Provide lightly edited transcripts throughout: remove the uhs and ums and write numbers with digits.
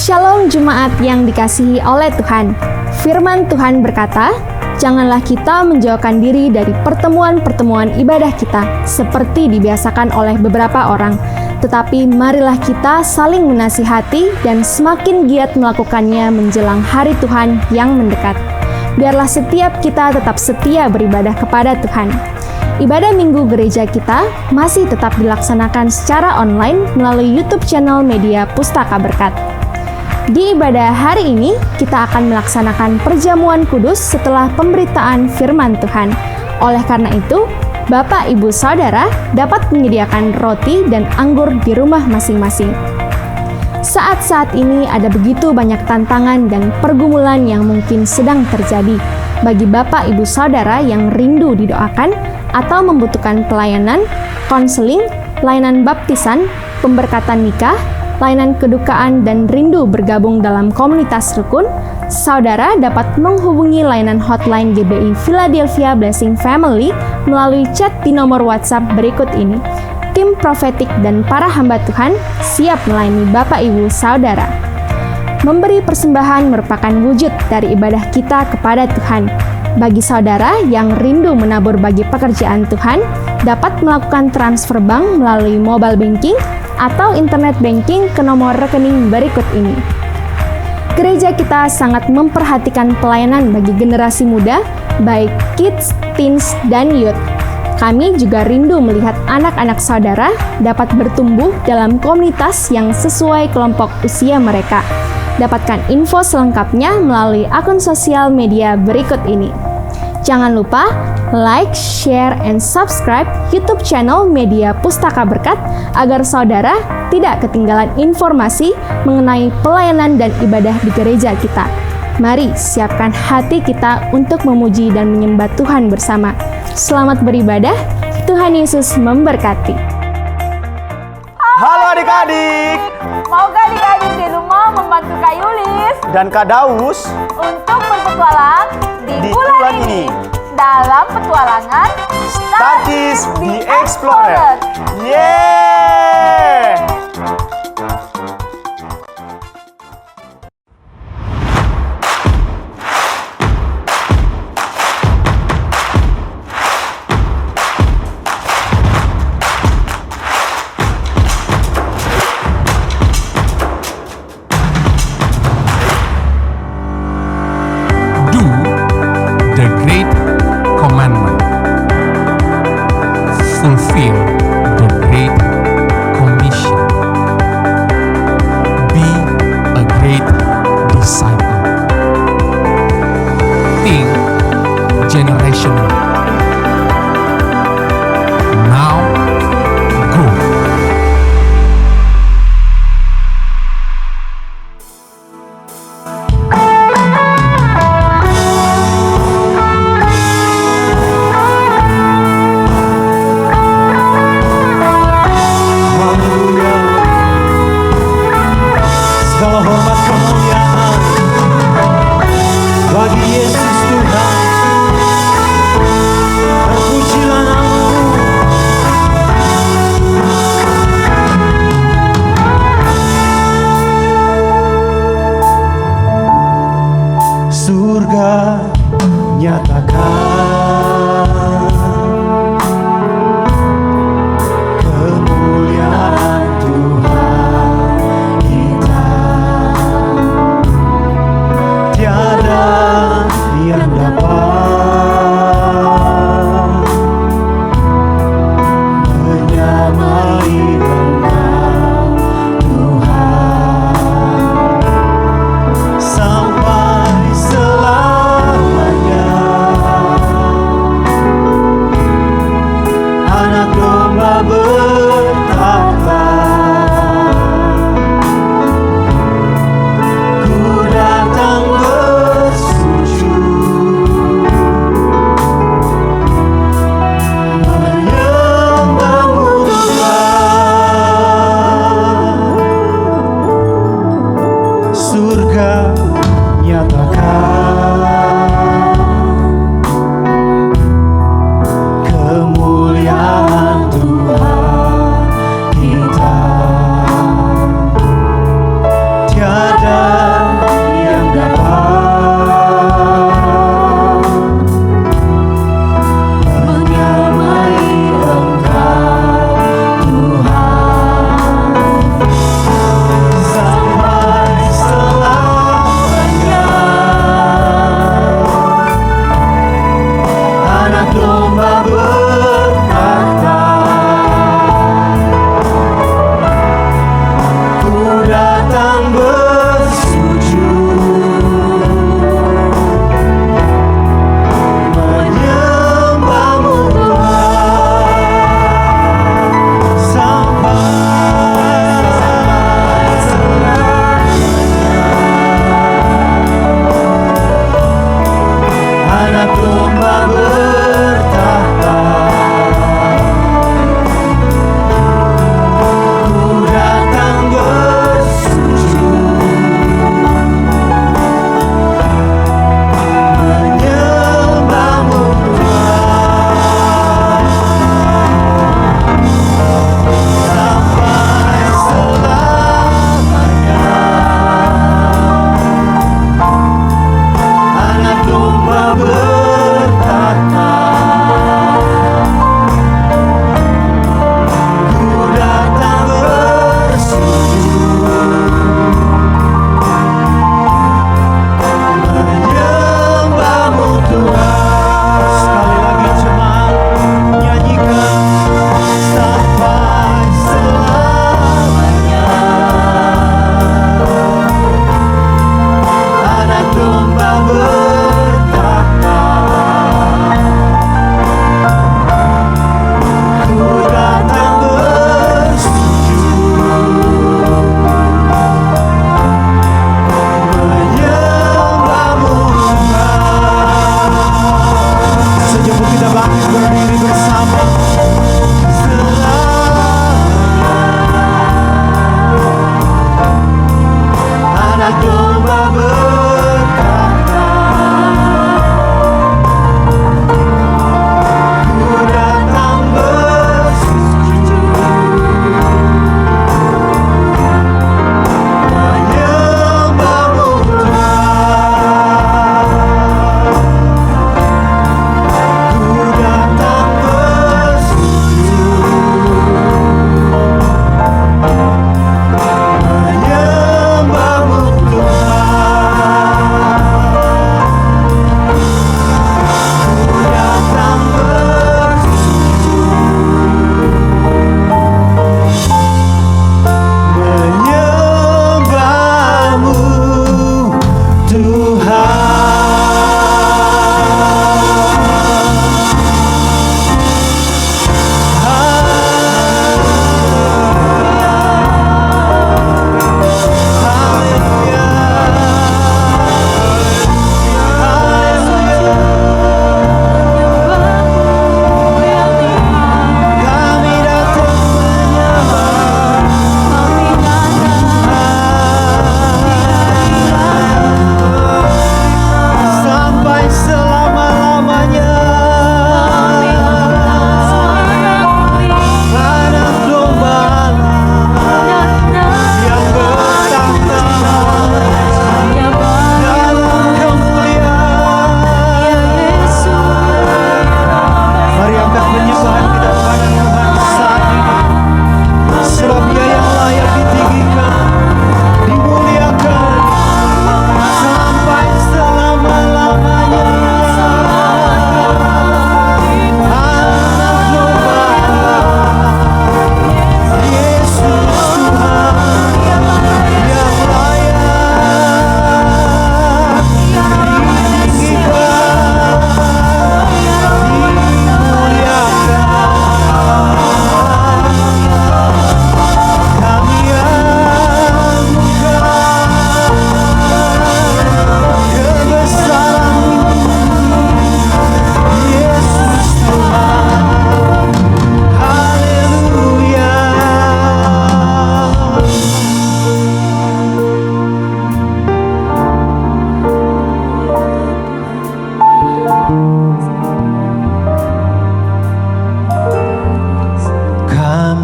Shalom Jemaat yang dikasihi oleh Tuhan. Firman Tuhan berkata, janganlah kita menjauhkan diri dari pertemuan-pertemuan ibadah kita seperti dibiasakan oleh beberapa orang, tetapi marilah kita saling menasihati dan semakin giat melakukannya menjelang hari Tuhan yang mendekat. Biarlah setiap kita tetap setia beribadah kepada Tuhan. Ibadah minggu gereja kita masih tetap dilaksanakan secara online melalui YouTube channel Media Pustaka Berkat. Di ibadah hari ini, kita akan melaksanakan perjamuan kudus setelah pemberitaan firman Tuhan. Oleh karena itu, Bapak, Ibu, Saudara dapat menyediakan roti dan anggur di rumah masing-masing. Saat-saat ini ada begitu banyak tantangan dan pergumulan yang mungkin sedang terjadi bagi Bapak, Ibu, Saudara yang rindu didoakan atau membutuhkan pelayanan, konseling, pelayanan baptisan, pemberkatan nikah, pelayanan kedukaan, dan rindu bergabung dalam komunitas rukun. Saudara dapat menghubungi layanan hotline GBI Philadelphia Blessing Family melalui chat di nomor WhatsApp berikut ini. Tim profetik dan para hamba Tuhan siap melayani Bapak Ibu Saudara. Memberi persembahan merupakan wujud dari ibadah kita kepada Tuhan. Bagi saudara yang rindu menabur bagi pekerjaan Tuhan, dapat melakukan transfer bank melalui mobile banking atau internet banking ke nomor rekening berikut ini. Gereja kita sangat memperhatikan pelayanan bagi generasi muda, baik kids, teens, dan youth. Kami juga rindu melihat anak-anak saudara dapat bertumbuh dalam komunitas yang sesuai kelompok usia mereka. Dapatkan info selengkapnya melalui akun sosial media berikut ini. Jangan lupa like, share, and subscribe YouTube channel Media Pustaka Berkat agar saudara tidak ketinggalan informasi mengenai pelayanan dan ibadah di gereja kita. Mari siapkan hati kita untuk memuji dan menyembah Tuhan bersama. Selamat beribadah, Tuhan Yesus memberkati. Halo adik-adik. Maukah adik-adik di rumah membantu Kak Yulis Dan Kak Daus untuk berpetualang di bulan ini dalam petualangan Studies the Explorer. Yeay! The Great Commandment. Fulfill the Great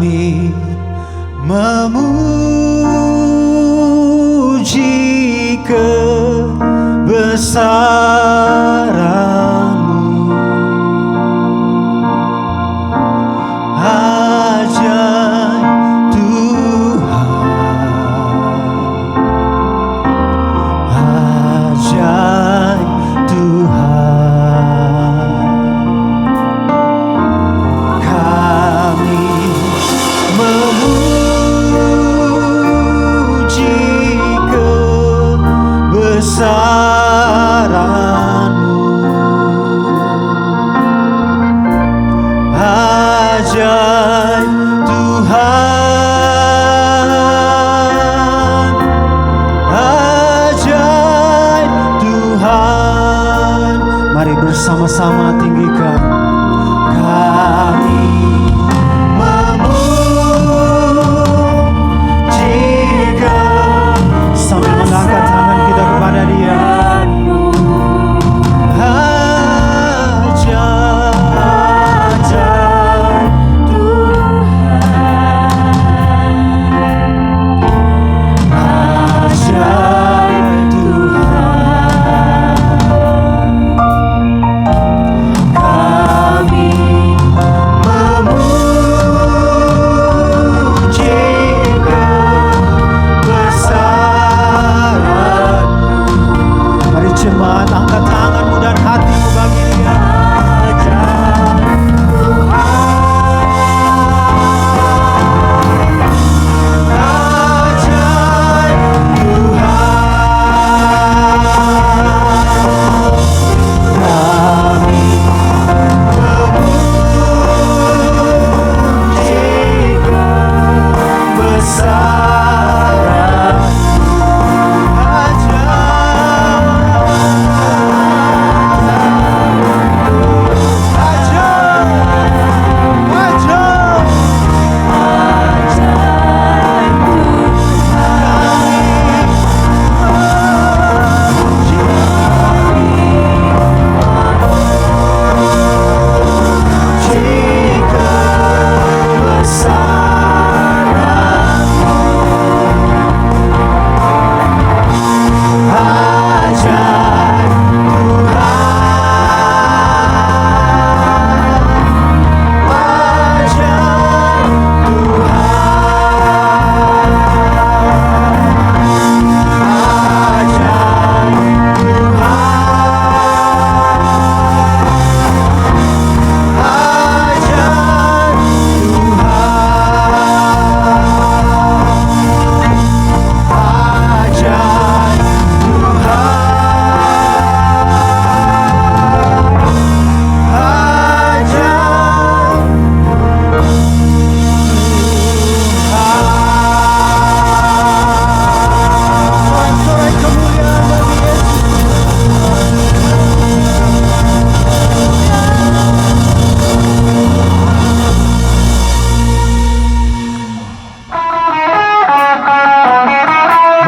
Kami memuji kebesaran-Mu. Ajaib Tuhan, ajaib Tuhan. Kami memuji kebesaran-Mu. Ajaib Tuhan, ajaib Tuhan. Mari bersama-sama tinggikan. Kami memuji sambil mengangkat tangan kita kepada Dia.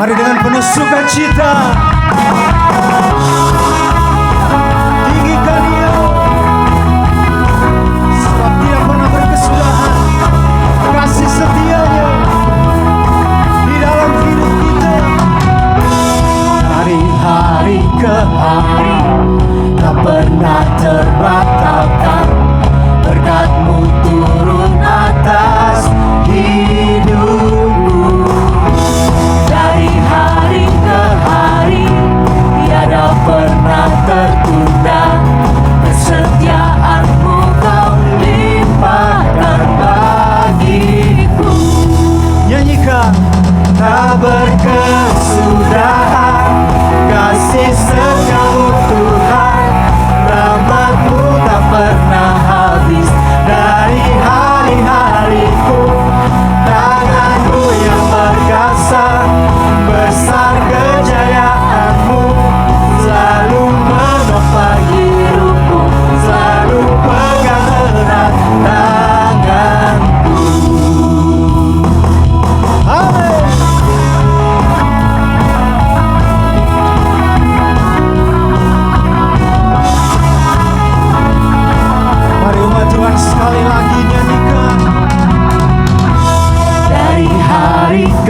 Mari dengan penuh sukacita tinggikan Dia, sebab Dia pernah berkesudahan kasih setia-Nya di dalam hidup kita. Hari-hari ke hari tak pernah terbatalkan, berkat-Mu turun atas hidupku. Dari hari ke hari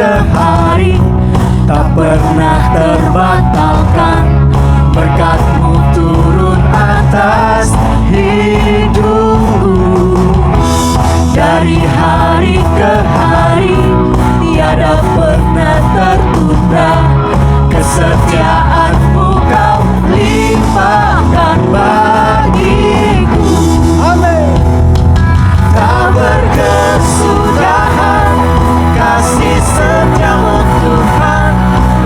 ke hari tak pernah terbatalkan. Berkat-Mu turun atas hidupku. Dari hari ke hari tiada pernah tertunda. Kesetiaan-Mu Kau limpahkan bagiku. Amin. Tak berkesudahan kasih setia-Mu Tuhan.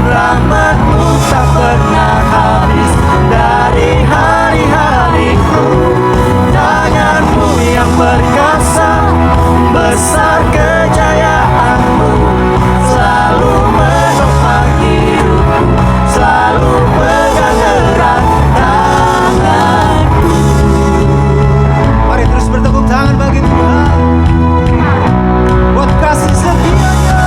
Rahmat-Mu tak pernah habis dari hari-hariku. Tangan-Mu yang perkasa, besar kejayaan-Mu, selalu menopang hidupku, selalu pegang erat tanganku. Mari terus bertepuk tangan bagi Tuhan buat kasih setia-Nya.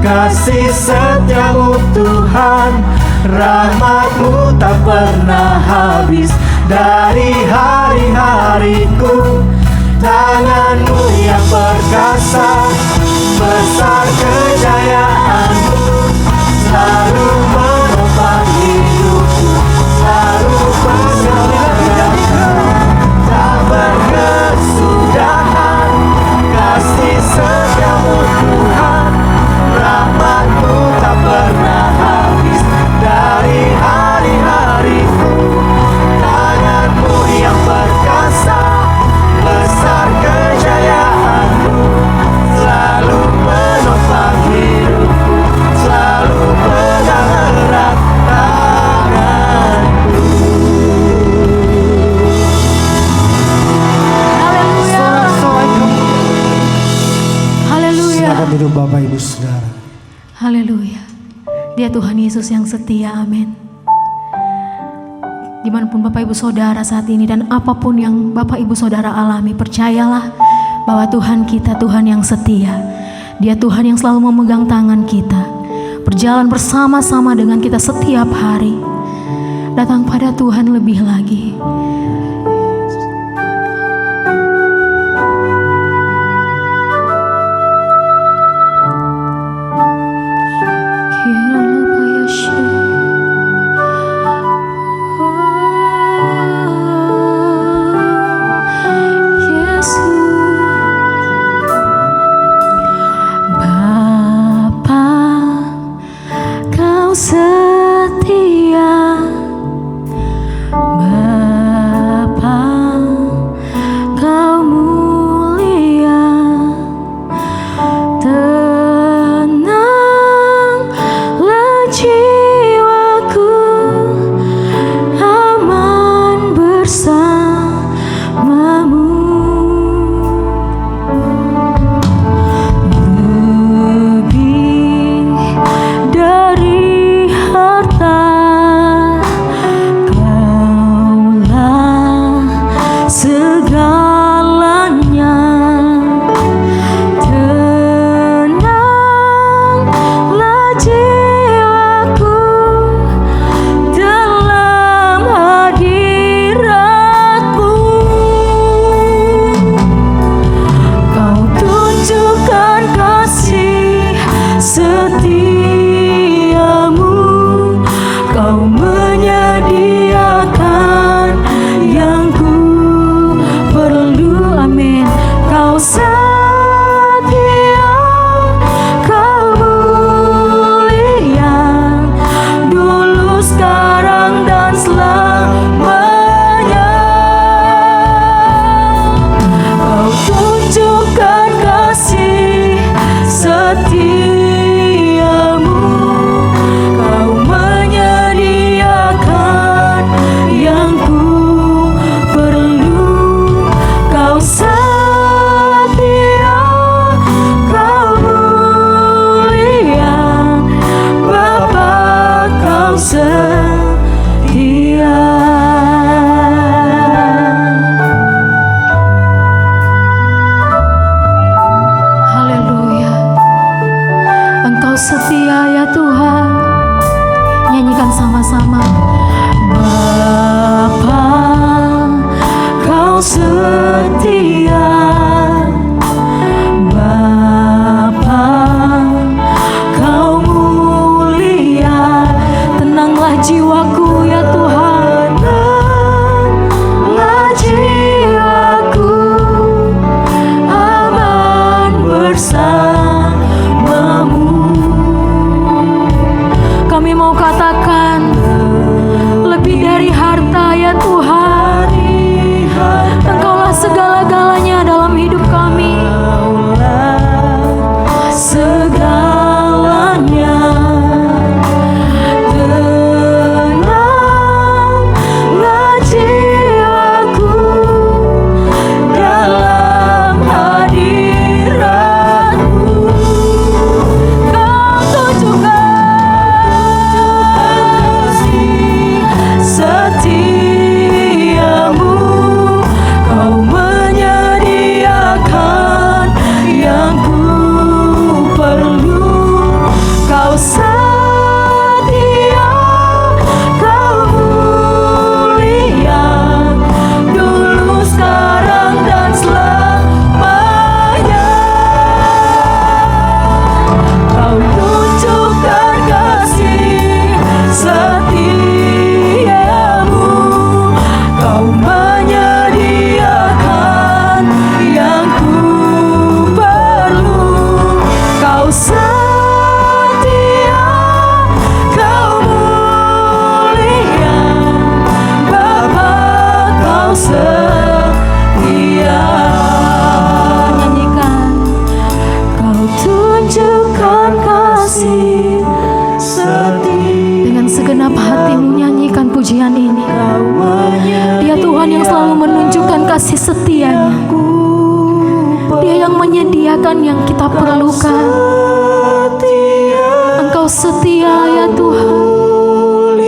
Kasih setia-Mu Tuhan, rahmat-Mu tak pernah habis dari hari-hariku. Tangan-Mu yang perkasa, besar kejayaan-Mu, selalu menopang hidupku, selalu pegang. Tak berkesudahan kasih setia-Mu Tuhan, rahmat-Mu tak pernah habis dari hari-hariku. Tangan-Mu yang perkasa, besar kejayaan-Mu, selalu menopang hidupku, selalu pegang erat tanganku. Haleluya. Silakan duduk Bapak Ibu Saudara. Haleluya. Dia Tuhan Yesus yang setia, amin. Dimanapun Bapak Ibu Saudara saat ini dan apapun yang Bapak Ibu Saudara alami, percayalah bahwa Tuhan kita Tuhan yang setia. Dia Tuhan yang selalu memegang tangan kita, berjalan bersama-sama dengan kita setiap hari. Datang pada Tuhan lebih lagi. Setia, setia. Bapa, Kau mulia. Tenanglah jiwaku ya Tuhan, tenanglah jiwaku, aman bersamamu. Kami mau katakan lebih dari harta ya Tuhan, Engkaulah segala-galanya dalam hidup kami. Segalanya. Tenanglah jiwaku dalam hadirat-Mu. Kau tunjukkan kasih setiamu. Kau menyediakan yang ku perlu. Kau setia, Kau mulia, dulu, sekarang, dan selamanya. Kau tunjukkan kasih setiamu. Kau menyediakan yang ku perlu. Kau setia, Kau mulia, Bapa, Kau setia. Nyanyikan. Kau tunjukkan kasih setia. Dengan segenap hatimu nyanyikan pujian ini. Dia Tuhan yang selalu menunjukkan kasih setia-Nya. Dia yang menyediakan yang kita perlukan. Engkau setia ya Tuhan,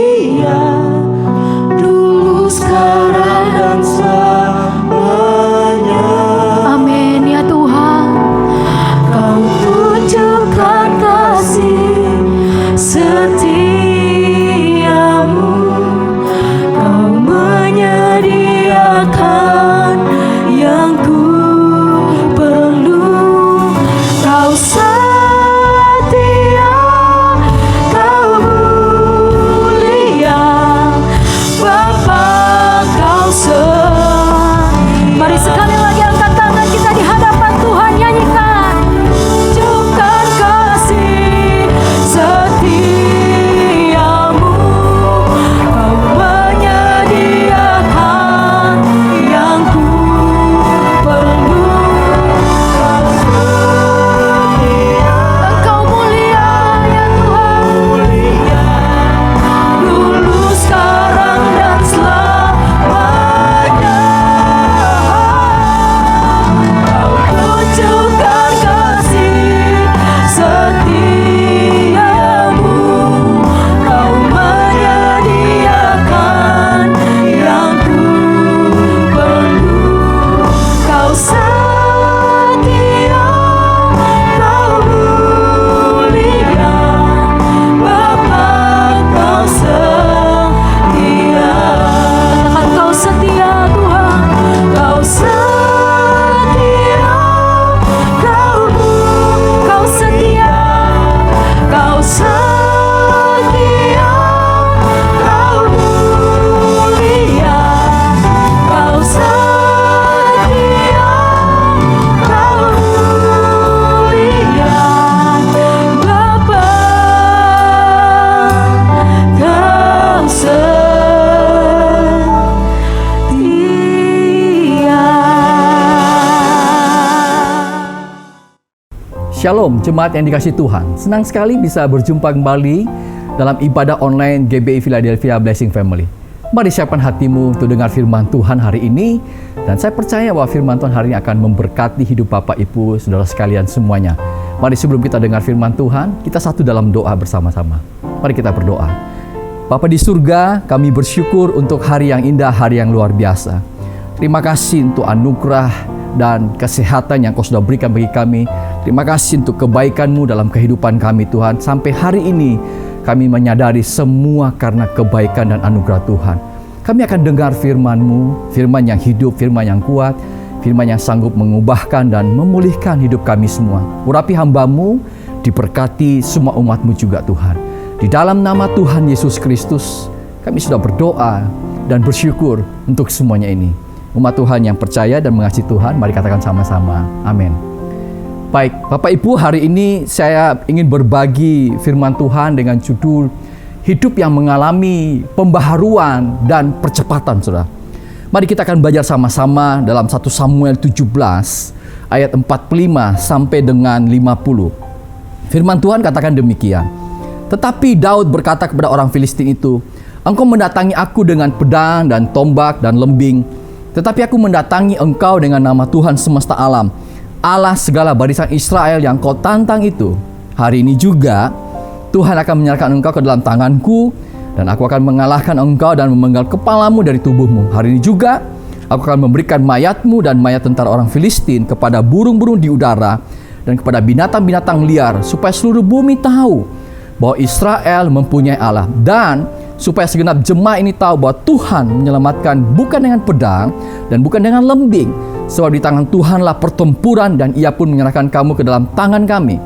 dulu, sekarang, dan selamanya. Amin ya Tuhan. Kau tunjukkan kasih setiamu. Kau menyediakan yang ku perlu. Kau setia, Kau mulia, Bapa, Kau setia. Mari sekali lagi angkat tangan kita di hadapan Tuhan, nyanyikan. Tunjukkan kasih setiamu. Kau menyediakan yang ku perlu. Kau setia, Engkau mulia ya Tuhan, dulu, sekarang, dan selamanya. Kau tunjukkan kasih setiamu. Kau menyediakan yang ku perlu. Kau setia, Kau mulia, Bapa, Kau setia. Katakan Kau setia Tuhan. Kau setia, Kau setia, Kau setia, Kau mulia, Kau setia, Kau mulia, Bapa, Kau setia. Shalom jemaat yang dikasihi Tuhan. Senang sekali bisa berjumpa kembali dalam ibadah online GBI Philadelphia Blessing Family. Mari siapkan hatimu untuk dengar firman Tuhan hari ini. Dan saya percaya bahwa firman Tuhan hari ini akan memberkati hidup Bapak, Ibu, Saudara sekalian semuanya. Mari sebelum kita dengar firman Tuhan, kita satu dalam doa bersama-sama. Mari kita berdoa. Bapa di surga, kami bersyukur untuk hari yang indah, hari yang luar biasa. Terima kasih untuk anugerah dan kesehatan yang Kau sudah berikan bagi kami. Terima kasih untuk kebaikan-Mu dalam kehidupan kami Tuhan. Sampai hari ini kami menyadari semua karena kebaikan dan anugerah Tuhan. Kami akan dengar firman-Mu, firman yang hidup, firman yang kuat, Firman yang sanggup mengubahkan dan memulihkan hidup kami semua. Urapi hamba-Mu, diberkati semua umat-Mu juga Tuhan. Di dalam nama Tuhan Yesus Kristus, kami sudah berdoa dan bersyukur untuk semuanya ini. Umat Tuhan yang percaya dan mengasihi Tuhan, mari katakan sama-sama, amin. Baik, Bapak Ibu, hari ini saya ingin berbagi firman Tuhan dengan judul Hidup yang mengalami pembaharuan dan percepatan, saudara. Mari kita akan belajar sama-sama dalam 1 Samuel 17 ayat 45 sampai dengan 50. Firman Tuhan katakan demikian. Tetapi Daud berkata kepada orang Filistin itu, "Engkau mendatangi aku dengan pedang dan tombak dan lembing, tetapi aku mendatangi engkau dengan nama Tuhan semesta alam, Allah segala barisan Israel yang kau tantang itu. Hari ini juga Tuhan akan menyerahkan engkau ke dalam tanganku, dan aku akan mengalahkan engkau dan memenggal kepalamu dari tubuhmu. Hari ini juga aku akan memberikan mayatmu dan mayat tentara orang Filistin kepada burung-burung di udara dan kepada binatang-binatang liar, supaya seluruh bumi tahu bahwa Israel mempunyai Allah, dan supaya segenap jemaah ini tahu bahwa Tuhan menyelamatkan bukan dengan pedang dan bukan dengan lembing, sebab di tangan Tuhanlah pertempuran, dan Ia pun menyerahkan kamu ke dalam tangan kami."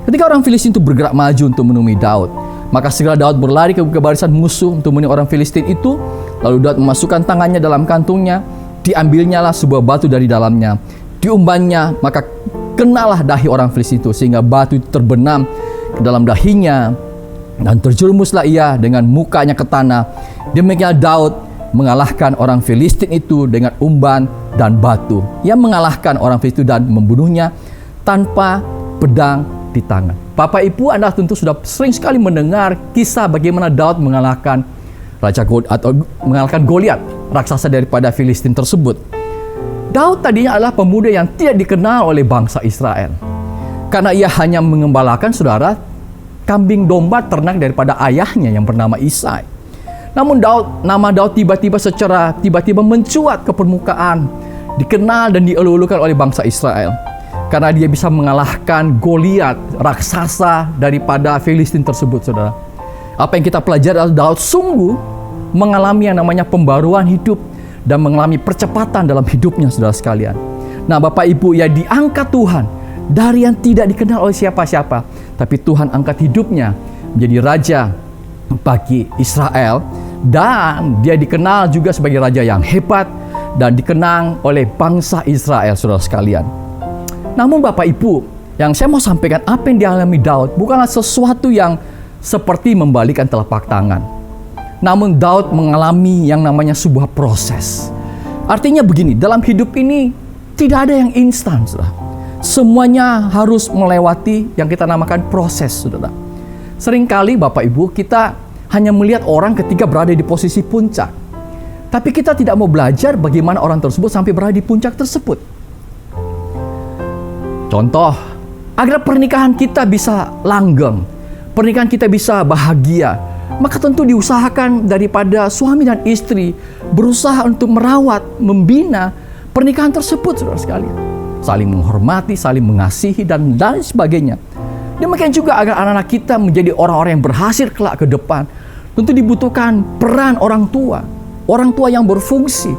Ketika orang Filistin itu bergerak maju untuk menemui Daud, maka segera Daud berlari ke barisan musuh untuk menemui orang Filistin itu. Lalu Daud memasukkan tangannya dalam kantungnya, diambilnyalah sebuah batu dari dalamnya, diumbannya, maka kenalah dahi orang Filistin itu, sehingga batu itu terbenam ke dalam dahinya, dan terjerumuslah ia dengan mukanya ke tanah. Demikian Daud mengalahkan orang Filistin itu dengan umban dan batu. Ia mengalahkan orang Filistin dan membunuhnya tanpa pedang di tangan. Bapak Ibu, Anda tentu sudah sering sekali mendengar kisah bagaimana Daud mengalahkan mengalahkan Goliat, raksasa daripada Filistin tersebut. Daud tadinya adalah pemuda yang tidak dikenal oleh bangsa Israel, karena ia hanya mengembalakan, saudara, kambing domba ternak daripada ayahnya yang bernama Isai. Namun nama Daud tiba-tiba mencuat ke permukaan, dikenal dan dielu-elukan oleh bangsa Israel, karena dia bisa mengalahkan Goliat, raksasa daripada Filistin tersebut, saudara. Apa yang kita pelajari adalah Daud sungguh mengalami yang namanya pembaruan hidup dan mengalami percepatan dalam hidupnya, saudara sekalian. Nah, Bapak Ibu, ia diangkat Tuhan dari yang tidak dikenal oleh siapa-siapa, tapi Tuhan angkat hidupnya menjadi raja bagi Israel, dan dia dikenal juga sebagai raja yang hebat dan dikenang oleh bangsa Israel, saudara sekalian. Namun Bapak Ibu, yang saya mau sampaikan, apa yang dialami Daud bukanlah sesuatu yang seperti membalikkan telapak tangan. Namun Daud mengalami yang namanya sebuah proses. Artinya begini, dalam hidup ini tidak ada yang instan, saudara. Semuanya harus melewati yang kita namakan proses, saudara. Seringkali Bapak Ibu, kita hanya melihat orang ketika berada di posisi puncak, tapi kita tidak mau belajar bagaimana orang tersebut sampai berada di puncak tersebut. Contoh, agar pernikahan kita bisa langgeng, pernikahan kita bisa bahagia, maka tentu diusahakan daripada suami dan istri berusaha untuk merawat, membina pernikahan tersebut, saudara sekalian. Saling menghormati, saling mengasihi, dan lain sebagainya. Demikian juga agar anak-anak kita menjadi orang-orang yang berhasil kelak ke depan, tentu dibutuhkan peran orang tua yang berfungsi,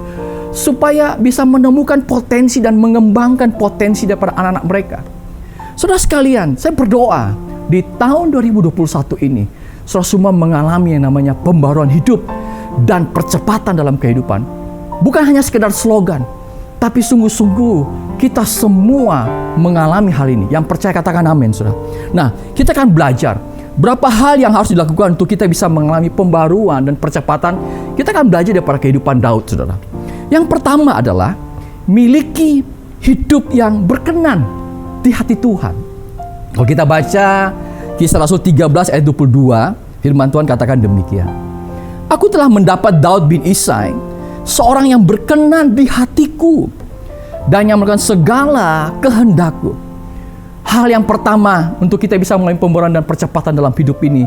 supaya bisa menemukan potensi dan mengembangkan potensi daripada anak-anak mereka. Saudara sekalian, saya berdoa di tahun 2021 ini, saudara semua mengalami yang namanya pembaruan hidup dan percepatan dalam kehidupan. Bukan hanya sekedar slogan, tapi sungguh-sungguh kita semua mengalami hal ini. Yang percaya katakan amin, saudara. Nah, kita akan belajar berapa hal yang harus dilakukan untuk kita bisa mengalami pembaruan dan percepatan. Kita akan belajar daripada kehidupan Daud, saudara. Yang pertama adalah miliki hidup yang berkenan di hati Tuhan. Kalau kita baca Kisah Rasul 13 ayat 22, firman Tuhan katakan demikian. "Aku telah mendapat Daud bin Isai, seorang yang berkenan di hatiku dan yang melakukan segala kehendakku." Hal yang pertama untuk kita bisa mengalami pembaruan dan percepatan dalam hidup ini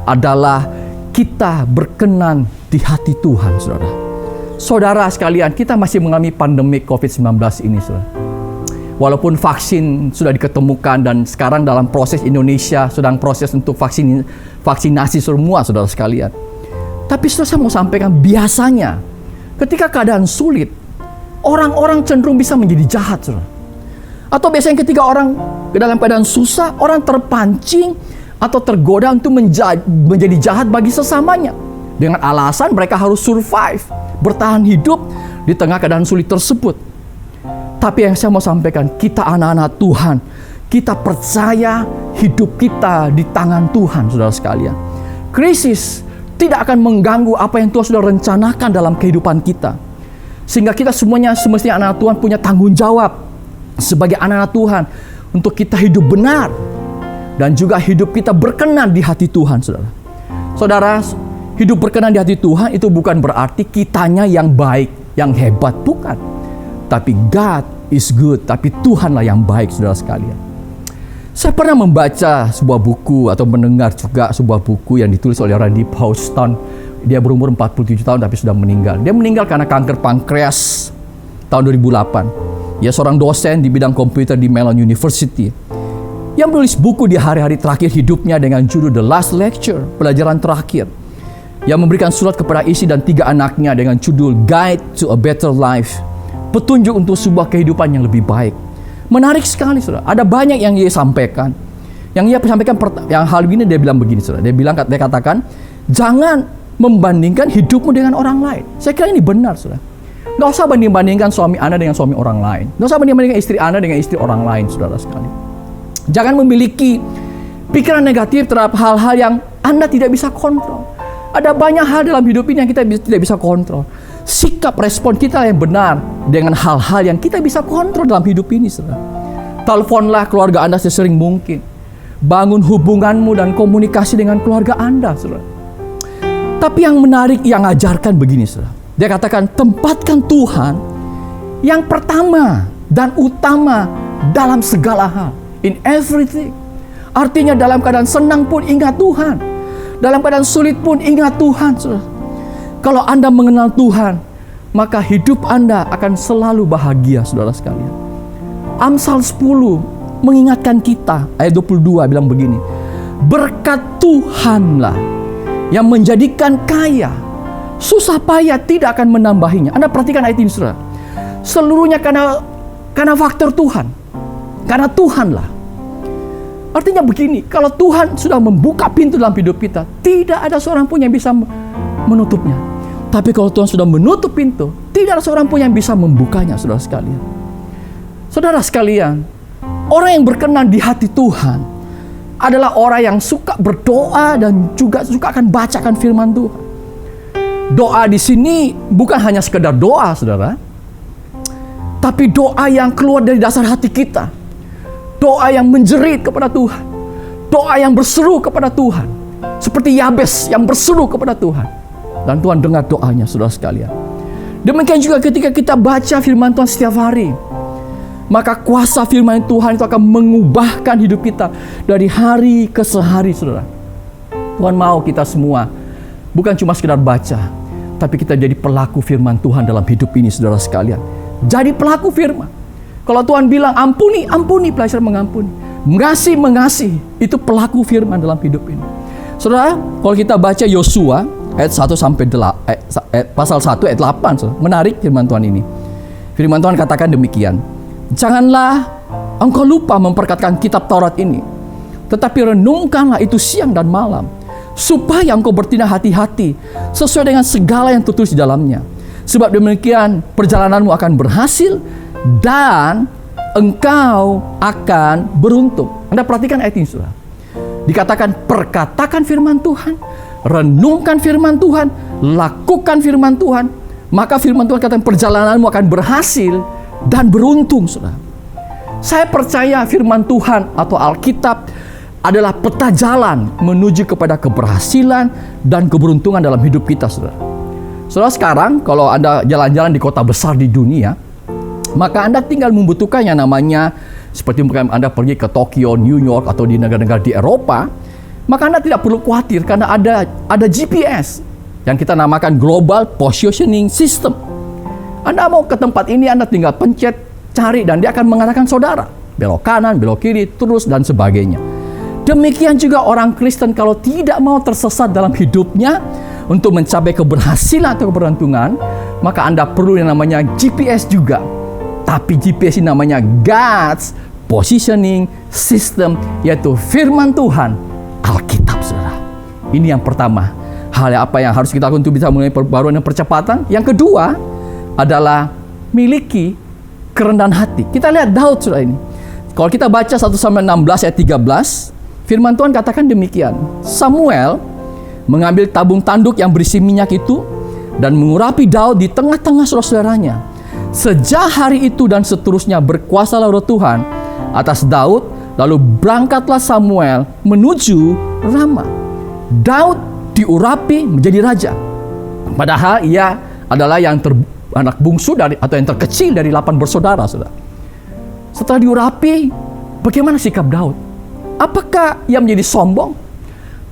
adalah kita berkenan di hati Tuhan, saudara. Saudara sekalian, kita masih mengalami pandemi COVID-19 ini, saudara. Walaupun vaksin sudah diketemukan dan sekarang dalam proses Indonesia sedang proses untuk vaksinasi semua, saudara sekalian. Tapi saudara, saya mau sampaikan, biasanya ketika keadaan sulit, orang-orang cenderung bisa menjadi jahat, saudara. Atau biasanya ketika orang dalam keadaan susah, orang terpancing atau tergoda untuk menjadi jahat bagi sesamanya. Dengan alasan mereka harus survive, bertahan hidup di tengah keadaan sulit tersebut. Tapi yang saya mau sampaikan, kita anak-anak Tuhan, kita percaya hidup kita di tangan Tuhan, saudara sekalian. Krisis tidak akan mengganggu apa yang Tuhan sudah rencanakan dalam kehidupan kita. Sehingga kita semuanya semestinya anak Tuhan punya tanggung jawab sebagai anak-anak Tuhan untuk kita hidup benar dan juga hidup kita berkenan di hati Tuhan, saudara. Saudara, hidup berkenan di hati Tuhan itu bukan berarti kitanya yang baik, yang hebat, bukan. Tapi God is good, tapi Tuhanlah yang baik, saudara sekalian. Saya pernah membaca sebuah buku atau mendengar juga sebuah buku yang ditulis oleh Randy Houston. Dia berumur 47 tahun tapi sudah meninggal. Dia meninggal karena kanker pankreas tahun 2008. Dia seorang dosen di bidang komputer di Mellon University. Yang menulis buku di hari-hari terakhir hidupnya dengan judul The Last Lecture, pelajaran terakhir. Yang memberikan surat kepada istri dan 3 anaknya dengan judul Guide to a Better Life, petunjuk untuk sebuah kehidupan yang lebih baik. Menarik sekali, saudara. Ada banyak yang dia sampaikan. Yang ia sampaikan, yang hal ini dia bilang begini, saudara. Dia katakan, jangan membandingkan hidupmu dengan orang lain. Saya kira ini benar, saudara. Nggak usah banding-bandingkan suami Anda dengan suami orang lain. Nggak usah banding-bandingkan istri Anda dengan istri orang lain, saudara sekali. Jangan memiliki pikiran negatif terhadap hal-hal yang Anda tidak bisa kontrol. Ada banyak hal dalam hidup ini yang kita tidak bisa kontrol. Sikap respon kita yang benar dengan hal-hal yang kita bisa kontrol dalam hidup ini, saudara. Teleponlah keluarga Anda sesering mungkin. Bangun hubunganmu dan komunikasi dengan keluarga Anda, saudara. Tapi yang menarik, yang ajarkan begini, saudara. Dia katakan, tempatkan Tuhan yang pertama dan utama dalam segala hal. In everything. Artinya dalam keadaan senang pun ingat Tuhan. Dalam keadaan sulit pun ingat Tuhan, saudara. Kalau Anda mengenal Tuhan, maka hidup Anda akan selalu bahagia, saudara sekalian. Amsal 10 mengingatkan kita, ayat 22 bilang begini, berkat Tuhanlah yang menjadikan kaya, susah payah tidak akan menambahinya. Anda perhatikan ayat ini, saudara. Seluruhnya karena faktor Tuhan. Karena Tuhanlah. Artinya begini, kalau Tuhan sudah membuka pintu dalam hidup kita, tidak ada seorang pun yang bisa menutupnya. Tapi kalau Tuhan sudah menutup pintu, tidak ada seorang pun yang bisa membukanya, saudara sekalian. Saudara sekalian, orang yang berkenan di hati Tuhan adalah orang yang suka berdoa dan juga suka akan bacakan firman Tuhan. Doa di sini bukan hanya sekedar doa, saudara, tapi doa yang keluar dari dasar hati kita. Doa yang menjerit kepada Tuhan. Doa yang berseru kepada Tuhan. Seperti Yabes yang berseru kepada Tuhan. Dan Tuhan dengar doanya, saudara sekalian. Demikian juga ketika kita baca firman Tuhan setiap hari, maka kuasa firman Tuhan itu akan mengubahkan hidup kita dari hari ke sehari, saudara. Tuhan mau kita semua bukan cuma sekedar baca, tapi kita jadi pelaku firman Tuhan dalam hidup ini, saudara sekalian. Jadi pelaku firman. Kalau Tuhan bilang ampuni, ampuni, belajar mengampuni. Mengasihi, itu pelaku firman dalam hidup ini. Saudara, kalau kita baca Yosua ayat 1 sampai pasal 1 ayat 8, saudara, menarik firman Tuhan ini. Firman Tuhan katakan demikian. Janganlah engkau lupa memperkatakan kitab Taurat ini, tetapi renungkanlah itu siang dan malam, supaya engkau bertindak hati-hati sesuai dengan segala yang tertulis di dalamnya. Sebab demikian perjalananmu akan berhasil dan engkau akan beruntung. Anda perhatikan ayat ini, saudara. Dikatakan perkatakan firman Tuhan, renungkan firman Tuhan, lakukan firman Tuhan, maka firman Tuhan katakan perjalananmu akan berhasil dan beruntung, saudara. Saya percaya firman Tuhan atau Alkitab adalah peta jalan menuju kepada keberhasilan dan keberuntungan dalam hidup kita, saudara. Saudara, sekarang kalau Anda jalan-jalan di kota besar di dunia, maka Anda tinggal membutuhkan yang namanya, seperti mungkin Anda pergi ke Tokyo, New York, atau di negara-negara di Eropa, maka Anda tidak perlu khawatir karena ada GPS yang kita namakan Global Positioning System. Anda mau ke tempat ini, Anda tinggal pencet, cari, dan dia akan mengarahkan saudara. Belok kanan, belok kiri, terus, dan sebagainya. Demikian juga orang Kristen kalau tidak mau tersesat dalam hidupnya untuk mencapai keberhasilan atau keberuntungan, maka Anda perlu yang namanya GPS juga. Tapi GPS ini namanya God's Positioning System, yaitu firman Tuhan, Alkitab, saudara. Ini yang pertama. Hal apa yang harus kita lakukan untuk bisa mulai perbaruan dan percepatan. Yang kedua adalah miliki kerendahan hati. Kita lihat Daud, saudara ini. Kalau kita baca 1 Samuel 16 ayat 13, firman Tuhan katakan demikian. Samuel mengambil tabung tanduk yang berisi minyak itu dan mengurapi Daud di tengah-tengah saudara-saudaranya. Sejak hari itu dan seterusnya berkuasalah Roh Tuhan atas Daud, lalu berangkatlah Samuel menuju Rama. Daud diurapi menjadi raja. Padahal ia adalah anak bungsu atau yang terkecil dari 8 bersaudara, saudara. Setelah diurapi, bagaimana sikap Daud? Apakah ia menjadi sombong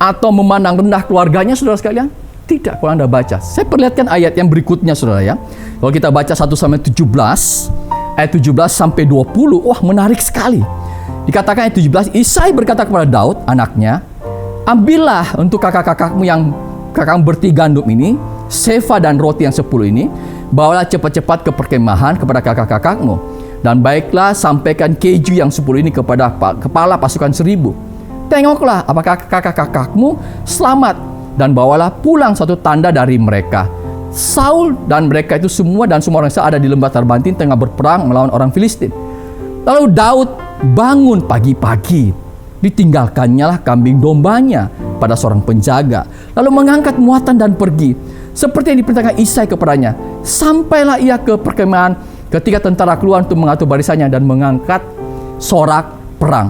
atau memandang rendah keluarganya, saudara sekalian? Tidak, kalau Anda baca. Saya perlihatkan ayat yang berikutnya, saudara ya. Kalau kita baca 1 Samuel 17, ayat 17 sampai 20, wah menarik sekali. Dikatakan ayat 17, Isai berkata kepada Daud, anaknya, ambillah untuk kakak-kakakmu yang kakak berti gandum ini, sefa dan roti yang 10 ini, bawalah cepat-cepat ke perkemahan kepada kakak-kakakmu, dan baiklah sampaikan keju yang 10 ini kepada kepala pasukan 1000. Tengoklah apakah kakak-kakakmu selamat, dan bawalah pulang satu tanda dari mereka. Saul dan mereka itu semua dan semua orang Israel ada di lembah Tarbantin tengah berperang melawan orang Filistin. Lalu Daud bangun pagi-pagi, ditinggalkannya lah kambing dombanya pada seorang penjaga, lalu mengangkat muatan dan pergi seperti yang diperintahkan Isai kepadanya. Sampailah ia ke perkemahan ketika tentara keluar untuk mengatur barisannya dan mengangkat sorak perang.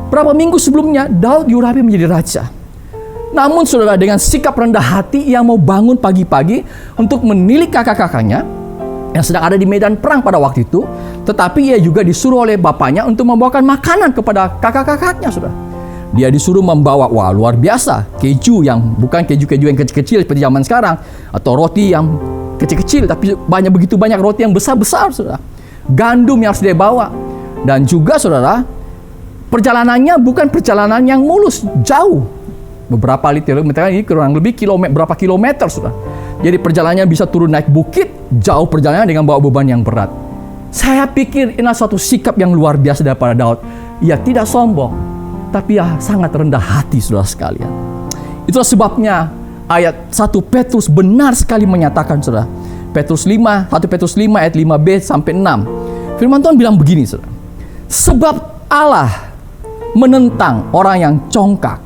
Berapa minggu sebelumnya Daud diurapi menjadi raja. Namun saudara, dengan sikap rendah hati ia mau bangun pagi-pagi untuk menilik kakak-kakaknya yang sedang ada di medan perang pada waktu itu. Tetapi ia juga disuruh oleh bapaknya untuk membawakan makanan kepada kakak-kakaknya, saudara. Dia disuruh membawa, wah luar biasa, keju yang bukan keju-keju yang kecil-kecil seperti zaman sekarang, atau roti yang kecil-kecil, tapi begitu banyak roti yang besar-besar, saudara. Gandum yang harus dia bawa. Dan juga saudara, perjalanannya bukan perjalanan yang mulus, jauh. Beberapa kilometer, ini kurang lebih berapa kilometer, saudara. Jadi perjalanannya bisa turun naik bukit, jauh perjalanan dengan bawa beban yang berat. Saya pikir ini suatu sikap yang luar biasa daripada Daud. Ia tidak sombong, tapi ia sangat rendah hati, saudara sekalian. Itulah sebabnya ayat 1 Petrus benar sekali menyatakan, saudara. 1 Petrus 5 ayat 5b sampai 6. Firman Tuhan bilang begini, saudara. Sebab Allah menentang orang yang congkak,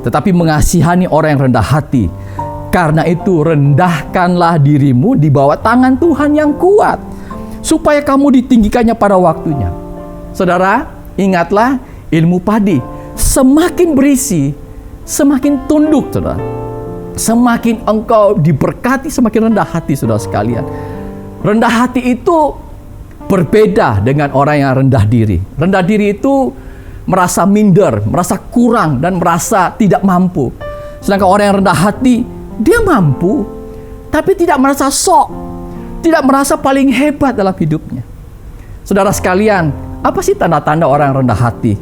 tetapi mengasihani orang yang rendah hati. Karena itu rendahkanlah dirimu di bawah tangan Tuhan yang kuat, supaya kamu ditinggikannya pada waktunya. Saudara, ingatlah ilmu padi. Semakin berisi, semakin tunduk, saudara. Semakin engkau diberkati, semakin rendah hati, saudara sekalian. Rendah hati itu berbeda dengan orang yang rendah diri. Rendah diri itu merasa minder, merasa kurang, dan merasa tidak mampu. Sedangkan orang yang rendah hati, dia mampu, tapi tidak merasa sok, tidak merasa paling hebat dalam hidupnya. Saudara sekalian, apa sih tanda-tanda orang yang rendah hati?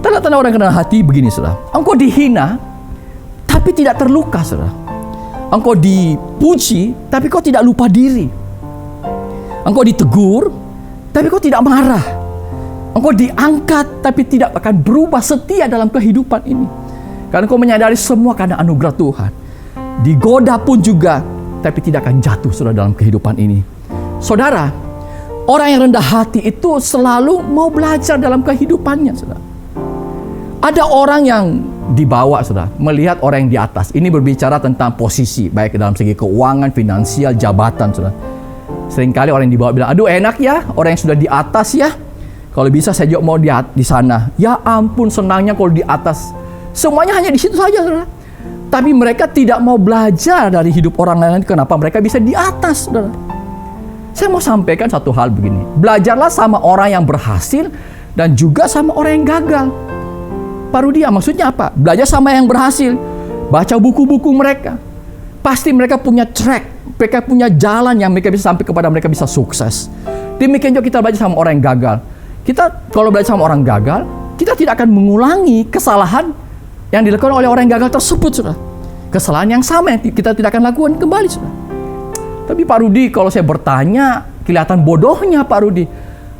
Tanda-tanda orang yang rendah hati begini, saudara. Engkau dihina, tapi tidak terluka, saudara. Engkau dipuji, tapi kau tidak lupa diri. Engkau ditegur, tapi kau tidak marah. Engkau diangkat, tapi tidak akan berubah setia dalam kehidupan ini. Karena engkau menyadari semua karena anugerah Tuhan. Digoda pun juga, tapi tidak akan jatuh, saudara, dalam kehidupan ini. Saudara, orang yang rendah hati itu selalu mau belajar dalam kehidupannya, saudara. Ada orang yang dibawa, saudara, melihat orang yang di atas. Ini berbicara tentang posisi, baik dalam segi keuangan, finansial, jabatan, saudara. Seringkali orang yang dibawa bilang, aduh enak ya, orang yang sudah di atas ya. Kalau bisa saya juga mau di sana. Ya ampun, senangnya kalau di atas. Semuanya hanya di situ saja, saudara. Tapi mereka tidak mau belajar dari hidup orang lain. Kenapa mereka bisa di atas, saudara? Saya mau sampaikan satu hal begini. Belajarlah sama orang yang berhasil dan juga sama orang yang gagal. Parodia maksudnya apa? Belajar sama yang berhasil. Baca buku-buku mereka. Pasti mereka punya track. Mereka punya jalan yang mereka bisa sampai kepada mereka bisa sukses. Demikian juga kita belajar sama orang yang gagal. Kita kalau belajar sama orang gagal, kita tidak akan mengulangi kesalahan yang dilakukan oleh orang yang gagal tersebut, saudara. Kesalahan yang sama yang kita tidak akan lakukan kembali, saudara. Tapi Pak Rudi, kalau saya bertanya, kelihatan bodohnya Pak Rudi.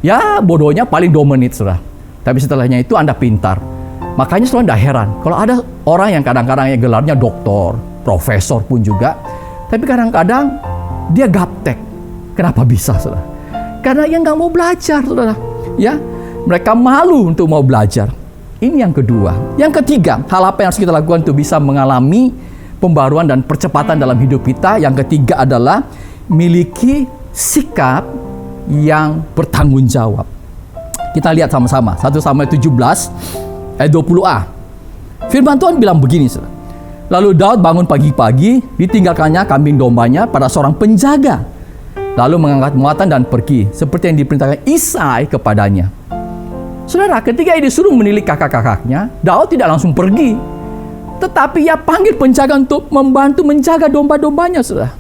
Ya, bodohnya paling 2 menit, saudara. Tapi setelahnya itu Anda pintar. Makanya saudara tidak heran kalau ada orang yang kadang-kadang ya gelarnya doktor, profesor pun juga, tapi kadang-kadang dia gaptek. Kenapa bisa, saudara? Karena yang nggak mau belajar, saudara. Ya, mereka malu untuk mau belajar. Ini yang kedua. Yang ketiga, hal apa yang harus kita lakukan untuk bisa mengalami pembaruan dan percepatan dalam hidup kita? Yang ketiga adalah miliki sikap yang bertanggung jawab. Kita lihat sama-sama 1 Samuel 17 ayat 20a. Firman Tuhan bilang begini, saudara. Lalu Daud bangun pagi-pagi, ditinggalkannya kambing dombanya pada seorang penjaga, lalu mengangkat muatan dan pergi seperti yang diperintahkan Isai kepadanya. Saudara, ketika ia disuruh menilik kakak-kakaknya, Daud tidak langsung pergi, tetapi ia panggil penjaga untuk membantu menjaga domba-dombanya, saudara.